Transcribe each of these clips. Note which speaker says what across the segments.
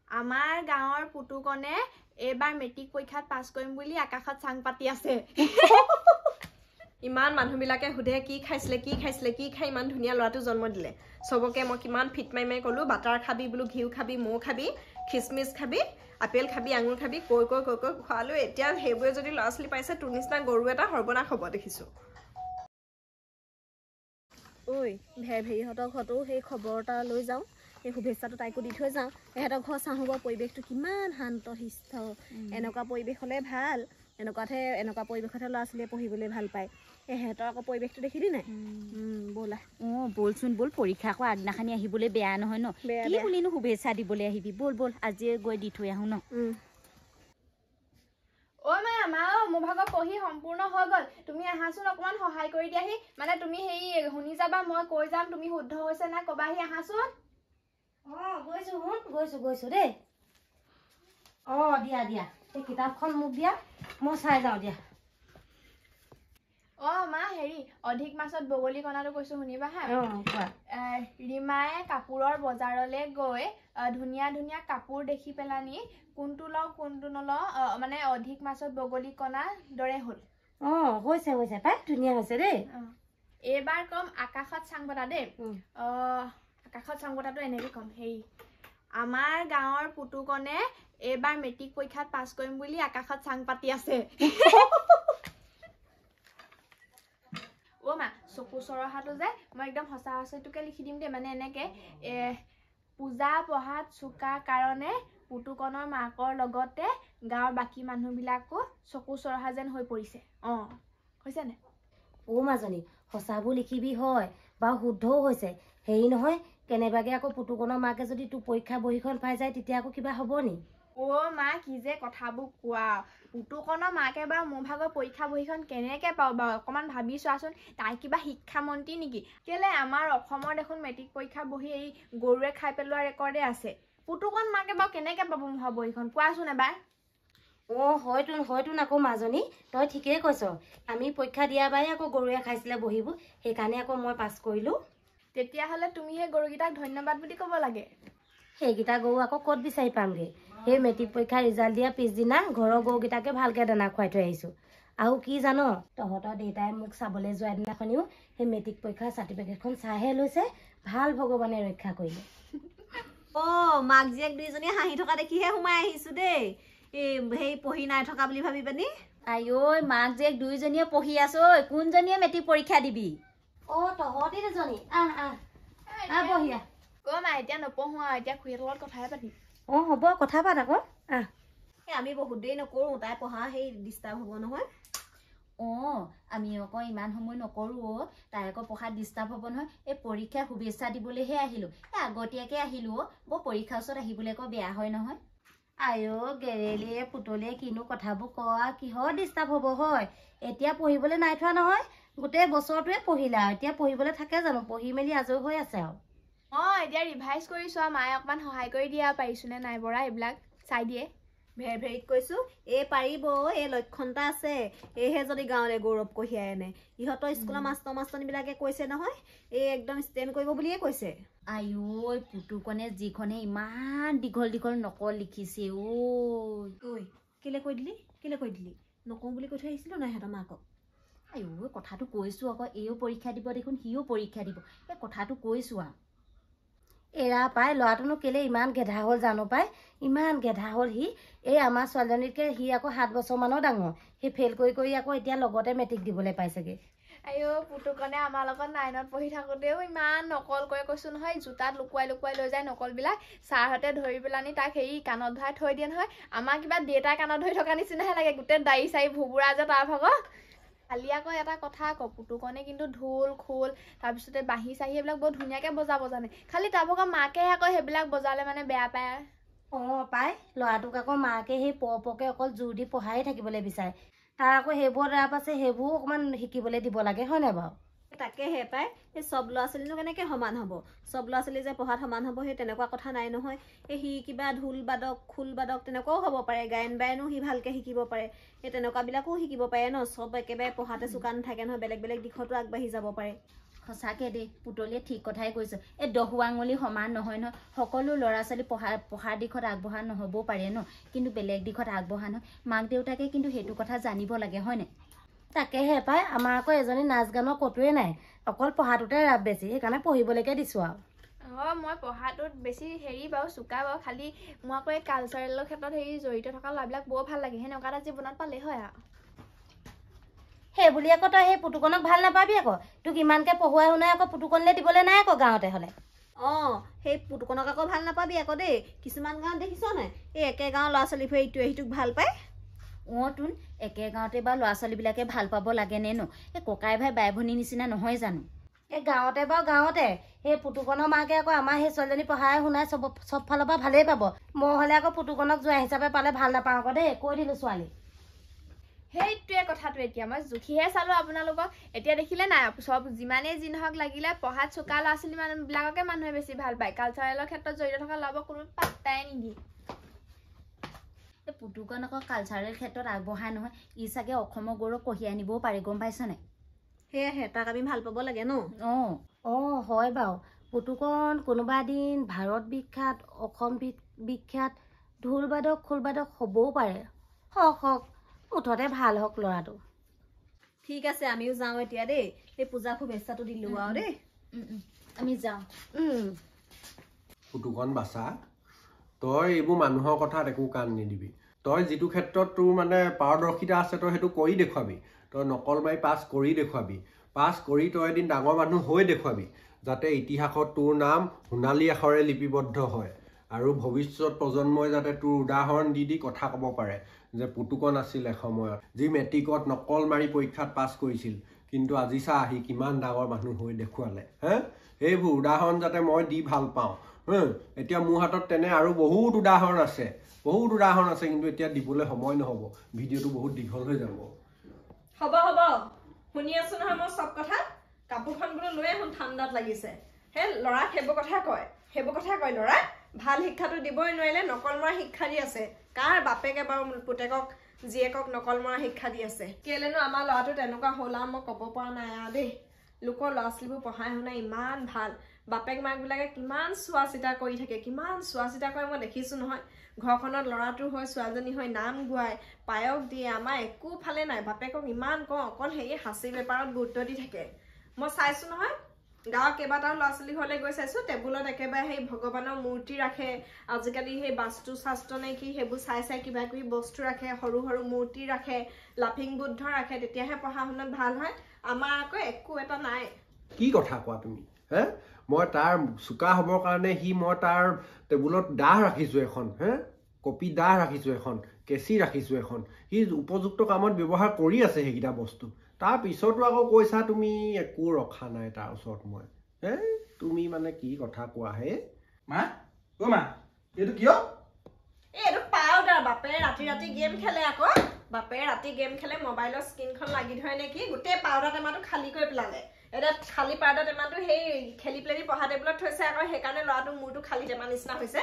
Speaker 1: আমাৰ গাঁৱৰ পুতুকনে এবাৰ মেট্ৰিক পৰীক্ষাত পাছ কৰিম বুলি আকাশত চাং পাতি আছে।
Speaker 2: ইমান মানুহবিলাকে সুধে কি খাইছিলে কি খাই ইমান ধুনীয়া ল'ৰাটো জন্ম দিলে। চবকে মই কিমান ফিট মাৰি মাৰি ক'লো বাটাৰ খাবি বোলো, ঘিউ খাবি, মৌ খাবি, খিচমিচ খাবি, আপেল খাবি, আঙুৰ খাবি, কৈ খোৱালো। এতিয়া সেইবোৰে যদি ল'ৰা ছোৱালী পাইছে তোৰ নিচিনা গৰু এটা সৰ্বনাশ হ'ব দেখিছো।
Speaker 3: ঐ ভেৰিহঁতৰ ঘৰতো সেই খবৰ এটা লৈ যাওঁ, সেই শুভেচ্ছাটো তাইকো দি থৈ যাওঁ। এহেঁতৰ ঘৰ চাওঁ হ'ব পৰিৱেশটো কিমান শান্ত শিষ্ট, এনেকুৱা পৰিৱেশ হ'লে ভাল। এনেকুৱা পৰিৱেশতহে ল'ৰা ছোৱালীয়ে পঢ়িবলৈ ভাল পায়। এহেঁতৰ আকৌ পৰিৱেশটো দেখিলি নাই? ব'লা
Speaker 4: ব'লচোন ব'ল, পৰীক্ষা আকৌ আগদিনাখনি আহিবলৈ বেয়া নহয় ন। কি বুলিনো শুভেচ্ছা দিবলৈ আহিবি, ব'ল আজিয়ে গৈ দি থৈ আহোঁ ন।
Speaker 1: মা মোৰ ভাগৰ পঢ়ি সম্পূৰ্ণ হৈ গ'ল। তুমি আহাচোন অকমান সহায় কৰি দিয়াহি। মানে তুমি হেৰি শুনি যাবা, মই কৈ যাম তুমি শুদ্ধ হৈছে নাই কবাহি। আহাচোন।
Speaker 5: গৈছো দেই। দিয়া এই কিতাপখন মোক দিয়া, মই চাই যাওঁ দিয়া।
Speaker 1: মা হেৰি অধিক মাছত বগলী কণাটো কৈছো শুনিবা হা।
Speaker 5: কোৱা।
Speaker 1: ৰিমায়ে কাপোৰৰ বজাৰলৈ গৈ ধুনীয়া ধুনীয়া কাপোৰ দেখি পেলানি কোনটো লওঁ কোনটো নলওঁ মানে অধিক মাছত বগলী কণা দৰে হ'ল।
Speaker 5: হৈছে পাই ধুনীয়া হৈছে দেই।
Speaker 1: এইবাৰ কম আকাশত চাং পতা দেই। আকাশত চাং পতাটো এনেকে কম, হেৰি আমাৰ গাঁৱৰ পুতুকনে এইবাৰ মেট্ৰিক পৰীক্ষাত পাছ কৰিম বুলি আকাশত চাং পাতি আছে। মা চকু চৰহাটো যে মই একদম সঁচা সঁচিটোকে লিখি দিম দেই। মানে এনেকে পূজা পঢ়াত চোকা কাৰণে পুতুকনৰ মাকৰ লগতে গাঁৱৰ বাকী মানুহবিলাকো চকু চৰহা যেন হৈ পৰিছে। হৈছে নে?
Speaker 5: মাজনী সঁচাবোৰ লিখিবি হয় বা শুদ্ধও হৈছে। হেৰি নহয়, কেনেবাকে আকৌ পুতুকনৰ মাকে যদি তোৰ পৰীক্ষা বহীখন পাই যায় তেতিয়া আকৌ কিবা হ'ব নি?
Speaker 1: মা কি যে কথাবোৰ কোৱা। পুতুকনৰ মাকে বাৰু মোৰ ভাগৰ পৰীক্ষা বহীখন কেনেকে পাওঁ বাৰু অকমান ভাবি চোৱাচোন। তাই কিবা শিক্ষামন্ত্ৰী নেকি? কেলে আমাৰ অসমৰ দেখোন মেট্ৰিক পৰীক্ষা বহী এই গৰুৱে খাই পেলোৱা ৰেকৰ্ডে আছে। পুতুকন মাকে বাৰু কেনেকে পাব মোৰ ভাগৰ বহীখন কোৱাচোন এবাৰ।
Speaker 5: হয়তো আকৌ মাজনী তই ঠিকেই কৈছ। আমি পৰীক্ষা দিয়া বাৰে আকৌ গৰুৱে খাইছিলে বহীবোৰ, সেইকাৰণে আকৌ মই পাছ কৰিলো।
Speaker 1: তেতিয়াহ'লে তুমি সেই গৰুকেইটাক ধন্যবাদ বুলি ক'ব লাগে।
Speaker 5: সেইকেইটা গৰু আকৌ ক'ত বিচাৰি পামগে? সেই মেট্ৰিক পৰীক্ষা ৰিজাল্ট দিয়া পিছদিনা ঘৰৰ গৰুকেইটাকে ভালকে দানা খুৱাই থৈ আহিছো। আৰু কি জানো, তহঁতৰ দেউতাই মোক চাবলৈ যোৱা দিনাখনিও সেই মেট্ৰিক পৰীক্ষাৰ চাৰ্টিফিকেটখন চাইহে লৈছে। ভাল ভগৱানে ৰক্ষা কৰিলে।
Speaker 3: মাক জীয়েক দুইজনীয়ে হাঁহি থকা দেখিহে সোমাই আহিছো দেই। সেই পঢ়ি নাই থকা বুলি ভাবি পানি।
Speaker 4: আইঐ মাক জীয়েক দুইজনীয়ে পঢ়ি আছো। কোনজনীয়ে মেট্ৰিক পৰীক্ষা দিবি?
Speaker 5: তহঁতি দুজনী বহিয়া।
Speaker 1: মা এতিয়া নপঢ়ো আৰু, এতিয়া খুৰীহঁতৰ লগত কথাহে পাতিম।
Speaker 5: হ'ব কথা পাত আকৌ।
Speaker 3: আমি বহুত দেৰি নকৰো, তাই পঢ়া সেই ডিষ্টাৰ্ব হ'ব নহয়।
Speaker 4: আমি আকৌ ইমান সময় নকৰো। তাই আকৌ পঢ়াত ডিষ্টাৰ্ব হ'ব নহয়। এই পৰীক্ষাৰ শুভেচ্ছা দিবলৈহে আহিলো। আগতীয়াকে আহিলো। বৰ পৰীক্ষাৰ ওচৰত আহিবলৈ আকৌ বেয়া হয় নহয়।
Speaker 5: গেৰেলিয়ে পুতলিয়ে কিনো কথাবোৰ কোৱা, কিহৰ ডিষ্টাৰ্ব হ'ব হয়? এতিয়া পঢ়িবলৈ নাই থোৱা নহয়, গোটেই বছৰটোৱে পঢ়িলা। এতিয়া পঢ়িবলৈ থাকে জানো? পঢ়ি মেলি আজৰি হৈ আছে আৰু।
Speaker 1: এতিয়া ৰিভাইজ কৰিছো আৰু মায়ে অকমান সহায় কৰি দিয়ে আৰু পাৰিছো নে নাই পৰা এইবিলাক চাই দিয়ে।
Speaker 3: ভেৰিত কৈছো পাৰিব। এই লক্ষণটা আছে, এইহে যদি গাঁৱলে গৌৰৱ কঢ়িয়াই আনে। ইহঁতৰ স্কুলৰ মাষ্টৰনীবিলাকে কৈছে নহয়, একদম ষ্টেণ্ড কৰিব বুলিয়ে কৈছে।
Speaker 4: পুতুকনে যিখনে ইমান দীঘল নকল লিখিছে।
Speaker 3: কেলে কৈ দিলি? নকওঁ বুলি কৈ থৈ আহিছিলো নাই সিহঁতৰ মাকক।
Speaker 4: কথাটো কৈছো আকৌ, এইও পৰীক্ষা দিব দেখোন, সিও পৰীক্ষা দিব। এই কথাটো কৈছো আৰু।
Speaker 5: এৰা পাই, ল'ৰাটোনো কেলে ইমান গেধা হ'ল জানো পাই? ইমান গেধা হ'ল সি। এই আমাৰ ছোৱালীজনীতকে সি আকৌ 7 বছৰমানৰ ডাঙৰ। সি ফেইল কৰি আকৌ এতিয়া লগতে মেট্ৰিক দিবলৈ পাইছেগে।
Speaker 1: পুতুকনে আমাৰ লগত 9ত পঢ়ি থাকোতেও ইমান নকল কৰে কৈছো নহয়। জোতাত লুকুৱাই লৈ যায় নকলবিলাক। ছাৰহঁতে ধৰি পেলানি তাক হেৰি কাণত ধৰাই থৈ দিয়ে নহয়। আমাৰ কিবা দেউতাৰ কাণত ধৰি থকা নিচিনাহে লাগে। গোটেই দাড়ি চাৰি ভুবুৰা যে তাৰ ভাগৰ। খালি আকৌ এটা কথা আকৌ, পুতুকনে কিন্তু ঢোল খোল তাৰপিছতে বাঁহী চাহী এইবিলাক বৰ ধুনীয়াকে বজাব জানে। খালি তাৰ ভাগৰ মাকে আকৌ সেইবিলাক বজালে মানে বেয়া পায়।
Speaker 5: পাই, ল'ৰাটোক আকৌ মাকে সেই পকে অকল জোৰ দি পঢ়াই থাকিবলৈ বিচাৰে। তাৰ আকৌ সেইবোৰত ৰাপ আছে, সেইবোৰ অকমান শিকিবলৈ দিব লাগে, হয় নাই বাৰু?
Speaker 3: তাকেহে পাই, এই চব ল'ৰা ছোৱালীনো কেনেকে সমান হ'ব? চব ল'ৰা ছোৱালী যে পঢ়াত সমান হ'ব সেই তেনেকুৱা কথা নাই নহয়। সি কিবা ঢোল বাদক খোল বাদক তেনেকুৱাও হ'ব পাৰে। গায়ন বায়নো সি ভালকে শিকিব পাৰে। তেনেকুৱাবিলাকো শিকিব পাৰে ন। চব একেবাৰে পঢ়াতে চোকা নাথাকে নহয়, বেলেগ দিশতো আগবাঢ়ি যাব পাৰে।
Speaker 4: সঁচাকে দেই পুতলিয়ে ঠিক কথাই কৈছে এই 10 আঙুলি সমান নহয় নহয় সকলো ল'ৰা ছোৱালী পঢ়াৰ দিশত আগবঢ়া নহ'বও পাৰে ন কিন্তু বেলেগ দিশত আগবঢ়া নহয় মাক দেউতাকে কিন্তু সেইটো কথা জানিব লাগে হয়নে
Speaker 5: তাকেহে পাই আমাৰ আকৌ এজনী নাচ গানৰ কটোৱে নাই অকল পঢ়াটোতে ৰাপ বেছি সেইকাৰণে পঢ়িবলৈকে দিছোঁ আৰু
Speaker 1: মই পঢ়াটোত বেছি হেৰি বাৰু চোকা বাৰু খালি মই আকৌ এই কালচাৰেলৰ ক্ষেত্ৰত হেৰি জড়িত থকা ল'ৰাবিলাক বৰ ভাল লাগে সেনেকুৱা এটা জীৱনত পালে হয় আৰু
Speaker 5: সেই বুলি আকৌ তই সেই পুতুকনক ভাল নাপাবি আকৌ তোক ইমানকৈ পঢ়ুৱাই শুনাই আকৌ পুতুকনলৈ দিবলৈ নাই আকৌ গাঁৱতে হ'লে
Speaker 3: সেই পুতুকনক আকৌ ভাল নাপাবি আকৌ দেই কিছুমান গাঁৱত দেখিছ নাই এই একে গাঁৱৰ ল'ৰা ছোৱালীবোৰে ইটোৱে সিটোক ভাল পায়
Speaker 4: তোন একে গাঁৱতে বা ল'ৰা ছোৱালীবিলাকে ভাল পাব লাগে নে ন এই ককাই ভাই বাই ভনী নিচিনা নহয় জানো
Speaker 5: এই গাঁৱতে বাৰু গাঁৱতে সেই পুতুকনৰ মাকে আকৌ আমাৰ সেই ছোৱালীজনী পঢ়াই শুনাই চব ফালৰ পৰা ভালেই পাব মই হ'লে আকৌ পুতুকনক যোৱা হিচাপে পালে ভাল নাপাওঁ আকৌ দেই কৈ দিলোঁ ছোৱালী
Speaker 1: সেইটোৱে কথাটো এতিয়া মই জুখিহে চালোঁ আপোনালোকক এতিয়া দেখিলে নাই চব যিমানেই যি নহওক লাগিলে পঢ়াত চোকা ল'ৰা ছোৱালী মানুহবিলাককে মানুহে বেছি ভাল পায় কালচাৰেলৰ ক্ষেত্ৰত জড়িত থকা ল'ৰাবোৰক কোনো পাত্তাই নিদিয়ে
Speaker 4: পুতুকন আকৌ কালচাৰেল ক্ষেত্ৰত আগবঢ়া নহয় ই চাগে অসমৰ গৌৰৱ কঢ়িয়াই আনিবও পাৰে গম পাইছ নাই
Speaker 3: সেয়াহে তাক আমি ভাল পাব লাগে ন
Speaker 5: হয় বাৰু পুতুকন কোনোবা দিন ভাৰত বিখ্যাত অসম বিখ্যাত ঢোলবাদক খোলবাদক হ'বও পাৰে হওক মুঠতে ভাল হওক ল'ৰাটো
Speaker 3: ঠিক আছে আমিও যাওঁ এতিয়া দেই এই পূজা শুভেচ্ছাটো দিলোঁ আৰু দেই
Speaker 4: আমি যাওঁ
Speaker 6: পুতুকন বাচা তই এইবোৰ মানুহৰ কথাত একো কাণ নিদিবি তই যিটো ক্ষেত্ৰত তোৰ মানে পাৰদৰ্শিতা আছে তই সেইটো কৰি দেখুৱাবি তই নকল মাৰি পাছ কৰি দেখুৱাবি পাছ কৰি তই এদিন ডাঙৰ মানুহ হৈ দেখুৱাবি যাতে ইতিহাসত তোৰ নাম সোণালী আখৰে লিপিবদ্ধ হয় আৰু ভৱিষ্যত প্ৰজন্মই যাতে তোৰ উদাহৰণ দি কথা ক'ব পাৰে যে পুতুকন আছিল এসময়ত যি মেট্ৰিকত নকল মাৰি পৰীক্ষাত পাছ কৰিছিল কিন্তু আজি চা আহি কিমান ডাঙৰ মানুহ হৈ দেখুৱালে সেইবোৰ উদাহৰণ যাতে মই দি ভাল পাওঁ এতিয়া মোৰ হাতত তেনে আৰু বহুত উদাহৰণ আছে কিন্তু এতিয়া দিবলৈ সময় নহ'ব ভিডিঅ'টো বহুত দীঘল হৈ যাব
Speaker 2: হ'ব শুনি আছো নহয় মই চব কথা কাপোৰখন বোলো লৈ আহোঁ ঠাণ্ডাত লাগিছে সেই ল'ৰাক সেইবোৰ কথা কয় ল'ৰা ভাল শিক্ষাটো দিবই নোৱাৰিলে নকল মৰা শিক্ষা দি আছে কাৰ বাপেকে বাৰু পুতেকক জীয়েকক নকল মৰা শিক্ষা দি আছে কেলেনো আমাৰ ল'ৰাটো তেনেকুৱা হ'ল আৰু মই ক'ব পৰা নাই আৰু দেই লোকৰ ল'ৰা ছোৱালীবোৰ পঢ়াই শুনাই ইমান ভাল বাপেক মাকবিলাকে কিমান চোৱা চিতা কৰি থাকে কিমান চোৱা চিতা কৰে মই দেখিছোঁ নহয় ঘৰখনত ল'ৰাটো হৈ ছোৱালীজনী হৈ নাম গোৱাই পায়স দিয়ে আমাৰ একো ফালে নাই বাপেকক ইমান কওঁ অকল সেই সাঁচি বেপাৰত গুৰুত্ব দি থাকে মই চাইছোঁ নহয় গাঁৱৰ কেইবাটাও ল'ৰা ছোৱালী ঘৰলৈ গৈ চাইছোঁ টেবুলত একেবাৰে সেই ভগৱানৰ মূৰ্তি ৰাখে আজিকালি সেই বাস্তু শাস্ত্ৰ নে কি সেইবোৰ চাই কিবা কিবি বস্তু ৰাখে সৰু সৰু মূৰ্তি ৰাখে লাফিং বুদ্ধ ৰাখে তেতিয়াহে পঢ়া শুনাত ভাল হয় আমাৰ আকৌ একো এটা নাই
Speaker 6: কি কথা কোৱা তুমি মই তাৰ চোকা হ'বৰ কাৰণে মই তাৰ টেবুলত দাহ ৰাখিছোঁ এখন কপি দাহ ৰাখিছোঁ এখন কেঁচি ৰাখিছোঁ এখন সি উপযুক্ত কামত ব্যৱহাৰ কৰি আছে সেইকেইটা বস্তু তাৰ পিছতো আকৌ কৈছা তুমি একো ৰখা নাই তাৰ ওচৰত মই তুমি মানে কি কথা কোৱা
Speaker 7: মা এইটো কিয়
Speaker 2: এইটো পাউডাৰ বাপে ৰাতি গেম খেলে আকৌ বাপে ৰাতি গেম খেলে মোবাইলৰ স্ক্ৰীনখন লাগি ধৰে নেকি গোটেই পাউডাৰ টেমাটো খালী কৰি পেলালে এতিয়া খালী পাউডাৰ টেমাটো সেই খেলি পেলি পঢ়া টেবুলত থৈছে আকৌ সেইকাৰণে ল'ৰাটো মূৰটো খালী টেমা নিচিনা হৈছে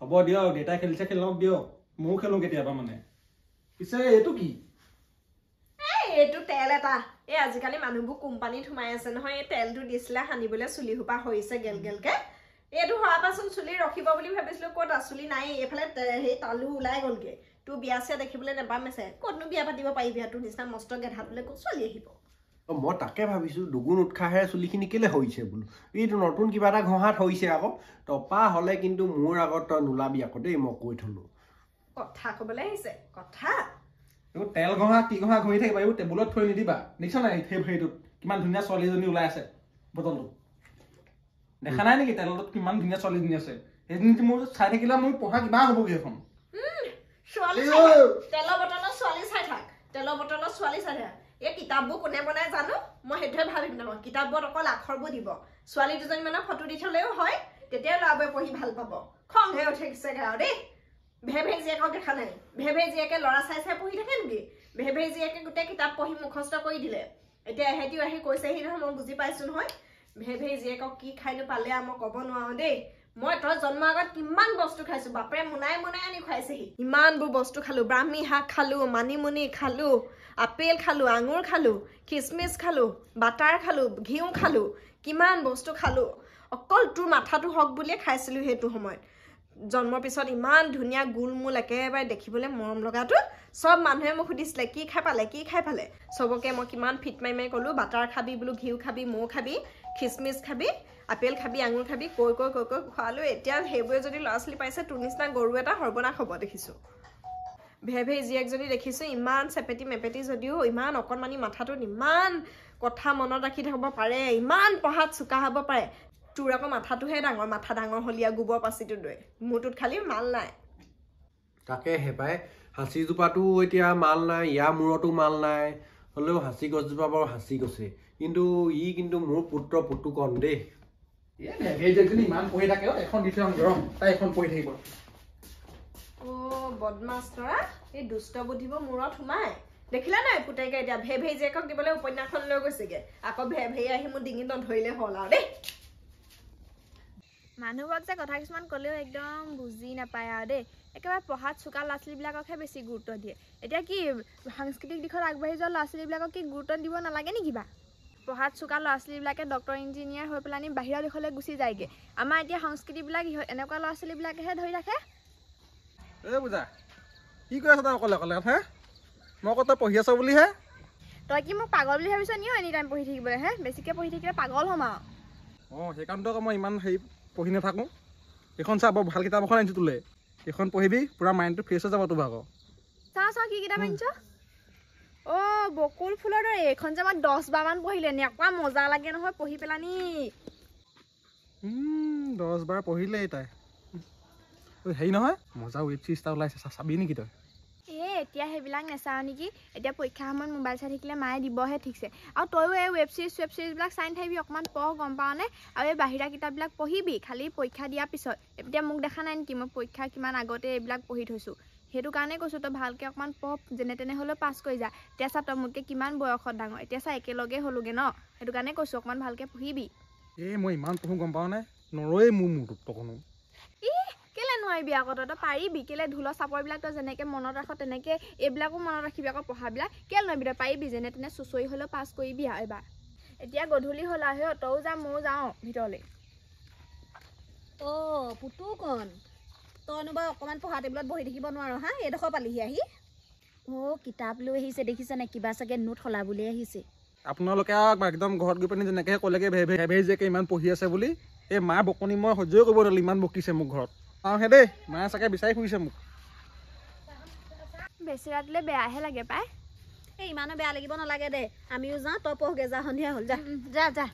Speaker 7: হ'ব দিয়ক দেউতাই খেলিছে খেলক দিয়ক ময়ো খেলোঁ কেতিয়াবা মানে পিছে এইটো কি
Speaker 2: এইটো তেল এটা আজিকালি মানুহবোৰ কোম্পানীত সোমাই আছে নহয় এই তেলটো দিছিলে সানিবলৈ চুলি সোপা হৈছে গেলগেলকে এইটো হোৱাৰ পাছত চুলি ৰখিব বুলি ভাবিছিলো ক'ত চুলি নাই এইফালে সেই তালু ওলাই গ'লগে তোৰ বিয়া চিয়া দেখিবলৈ নেপামেছে ক'তনো বিয়া পাতিব পাৰিবি তোৰ নিচিনা মস্ত গেধাটোলৈ ক'ত ছোৱালী আহিব
Speaker 6: মই তাকে ভাবিছোঁ দুগুণ উৎসাহেৰে চুলিখিনি কেলে হৈছে বোলো এইটো নতুন কিবা এটা ঘঁহাত হৈছে আকৌ টপা হ'লে কিন্তু মোৰ আগত তই নোলাবি আকৌ দেই মই কৈ থলো
Speaker 2: কথা ক'বলৈ আহিছে কথা
Speaker 7: এইবোৰ তেল ঘঁহা কি ঘঁহা ঘঁহি থাকিবা এইবোৰ টেবুলত থৈ নিদিবা দেখিছ নাই সেইটোত কিমান ধুনীয়া ছোৱালীজনী ওলাই আছে বটলটো দেখা নাই নেকি তেলটোত কিমান ধুনীয়া ছোৱালীজনী আছে সেইজনী মোৰ চাই থাকিলে মোৰ পঢ়া কিবা হ'বগৈ এখন
Speaker 2: তেলৰ বটলৰ ছোৱালী চাই থাক এই কিতাপবোৰ কোনে বনাই জানো মই সেইটোৱে ভাবিম নহয় কিতাপবোৰত অকল আখৰবোৰ দিব ছোৱালী দুজনী মানৰ ফটো দি থলেও হয় তেতিয়া ল'ৰাবোৰে পঢ়ি ভাল পাব খংহে উঠিছে আৰু দেই ভেভে জীয়েকক দেখা নাই ভেভে জীয়েকে ল'ৰা চাই পঢ়ি থাকে নেকি ভেভে জীয়েকে গোটেই কিতাপ পঢ়ি মুখস্থ কৰি দিলে এতিয়া এহেঁতিও আহি কৈছেহি নহয় মই বুজি পাইছোঁ নহয় ভেভে জীয়েকক কি খাইনো পালে মই ক'ব নোৱাৰো দেই মই তই জন্ম আগত কিমান বস্তু খাইছো বাপৰে মুনাই আনি খুৱাইছেহি ইমানবোৰ বস্তু খালো ব্ৰাহ্মী শাক খালো মানিমুনি খালো আপেল খালো আঙুৰ খালো কিচমিচ খালো বাটাৰ খালো ঘিউ খালো কিমান বস্তু খালো অকল তোৰ মাথাটো হক বুলিয়ে খাইছিলো সেইটো সময়ত জন্মৰ পিছত ইমান ধুনীয়া গুলমুল একেবাৰে দেখিবলৈ মৰম লগাটো সব মানুহে মোক সুধিছিলে কি খাই পালে সবকে মই কিমান ফিট মাই ক'লো বাটাৰ খাবি বোলো ঘিউ খাবি মৌ খাবি কিচমিচ খাবি আপেল খাবি আঙুৰ খাবি কৈ খোৱালো এতিয়া সেইবোৰে যদি ল'ৰা ছোৱালী পাইছে তোৰ নিচিনা গৰু এটা সৰ্বনাশ হ'ব দেখিছো ভেভেই জীয়েকজনী দেখিছো ইমান চেপেটি মেপেটি যদিও ইমান অকণমানি মাথাটোত ইমান কথা মনত ৰাখি থাকিব পাৰে ইমান পঢ়াত চোকা হ'ব পাৰে তোৰ আকৌ মাথাটোহে ডাঙৰ মাথা ডাঙৰ হলীয়া গোবৰ পাচিটো দৈ মোৰটোত খালি মাল নাই
Speaker 6: তাকে হেপাই হাঁচি জোপাটো এতিয়া মাল নাই ইয়াৰ মূৰতো মাল নাই হ'লেও হাঁচি গছজোপা বাৰু হাঁচি গছে কিন্তু মোৰ পুতু কণ দেই
Speaker 7: ইমান পঢ়ি থাকে এখন দি থম গৰম তাই এখন পঢ়ি থাকিব
Speaker 2: বদমাছ ল'ৰা এই দুষ্ট বুদ্ধিবোৰ মূৰত সোমাই দেখিলা নাই পুতেকে এতিয়া ভেভেই জীয়েকক দিবলৈ উপন্যাসখন লৈ গৈছেগে আকৌ ভেভেই আহি মোৰ ডিঙিত ধৰিলে হ'ল আৰু দেই
Speaker 1: মানুহবোৰক যে কথা কিছুমান ক'লেও একদম বুজি নাপায় আৰু দেই একেবাৰে পঢ়াত চোকা ল'ৰা ছোৱালীবিলাককহে বেছি গুৰুত্ব দিয়ে এতিয়া কি সাংস্কৃতিক দিশত আগবাঢ়ি যোৱা ল'ৰা ছোৱালীবিলাকক কি গুৰুত্ব দিব নালাগে নি কিবা পঢ়াত চোকা ল'ৰা ছোৱালীবিলাকে ডক্টৰ ইঞ্জিনিয়াৰ হৈ পেলাই বাহিৰৰ দেশলৈ গুচি যায়গৈ আমাৰ এতিয়া সংস্কৃতিবিলাক এনেকুৱা ল'ৰা ছোৱালীবিলাকেহে ধৰি ৰাখে
Speaker 7: এই বুজা কি কৈ আছ তই অকলে হে মই আকৌ তই পঢ়ি আছ বুলিহে
Speaker 1: তই কি মোক পাগল বুলি ভাবিছ নিও এনি টাইম পঢ়ি থাকিবলৈ হে বেছিকৈ পঢ়ি থাকিলে পাগল হ'ম আৰু
Speaker 7: সেইকাৰণেতো আকৌ মই ইমান হেৰি পঢ়ি নাথাকোঁ এইখন চা বৰ ভাল কিতাপ এখন আনিছোঁ তোলে এইখন পঢ়িবি পূৰা মাইণ্ডটো ফ্ৰেছ হৈ যাব তোৰ ভাগৰ
Speaker 1: চা কি কিতাপ আনিছ বকুল ফুলৰ দৰে এইখন যে মই 10 বাৰমান পঢ়িলে এনেকুৱা মজা লাগে নহয় পঢ়ি পেলানি
Speaker 7: 10 বাৰ পঢ়িলে তাই হেৰি নহয় মজা ৱেব ছিৰিজ এটা ওলাইছে চাবি নেকি তই
Speaker 1: এতিয়া সেইবিলাক নেচাওঁ নেকি এতিয়া পৰীক্ষাৰ সময়ত মোবাইল চাই থাকিলে মায়ে দিবহে ঠিকছে আৰু তইও এই ৱেব ছিৰিজবিলাক চাই নাথাকিবি অকণমান পঢ় গম পাৱনে আৰু এই বাহিৰা কিতাপবিলাক পঢ়িবি খালি পৰীক্ষা দিয়াৰ পিছত এতিয়া মোক দেখা নাই নেকি মই পৰীক্ষা কিমান আগতে এইবিলাক পঢ়ি থৈছোঁ সেইটো কাৰণে কৈছোঁ তই ভালকৈ অকণমান পঢ় যেনে তেনে হ'লেও পাছ কৰি যা এতিয়া চা তই মোতকৈ কিমান বয়সত ডাঙৰ এতিয়া চা একেলগে হ'লোগৈ ন সেইটো কাৰণে কৈছোঁ অকণমান ভালকৈ পঢ়িবি
Speaker 7: মই ইমান পঢ়োঁ গম পাওঁ নে নৰয়ে মোৰটোত তকনো
Speaker 1: কেলে নোৱাৰিবি আকৌ তই পাৰিবি কেলে ঢোলৰ চাপৰবিলাক তই যেনেকৈ মনত ৰাখ তেনেকৈ এইবিলাকো মনত ৰাখিবি আকৌ পঢ়াবিলাক কেলে নোৱাৰিবি তই পাৰিবি যেনে তেনে চুঁচৰি হ'লেও পাছ কৰিবি আৰু এবাৰ এতিয়া গধূলি হ'ল আৰু তইও যা ময়ো যাওঁ ভিতৰলৈ
Speaker 3: পুতুকণ তইনো বাৰু অকণমান পঢ়া টেবুলত বহি থাকিব নোৱাৰ হা এইডোখৰ পালিহি আহি
Speaker 4: কিতাপ লৈ আহিছে দেখিছানে কিবা চাগে নোট সলাবলৈ আহিছে
Speaker 7: আপোনালোকে একদম ঘৰত গৈ পিনি যেনেকৈ ক'লেগৈ ভেভেই জীয়েকে ইমান পঢ়ি আছে বুলি এই মা বকনি মই সহ্যই কৰিব নোৱাৰিলোঁ ইমান বকিছে মোক ঘৰত দেই মায়ে চাগে বিচাৰি ফুৰিছে মোক
Speaker 1: বেছি ৰাতিলৈ বেয়াহে লাগে পাই
Speaker 3: ইমানো বেয়া লাগিব নালাগে দে আমিও যাওঁ তই পঢ়গে যা সন্ধিয়া হ'ল যা
Speaker 4: যা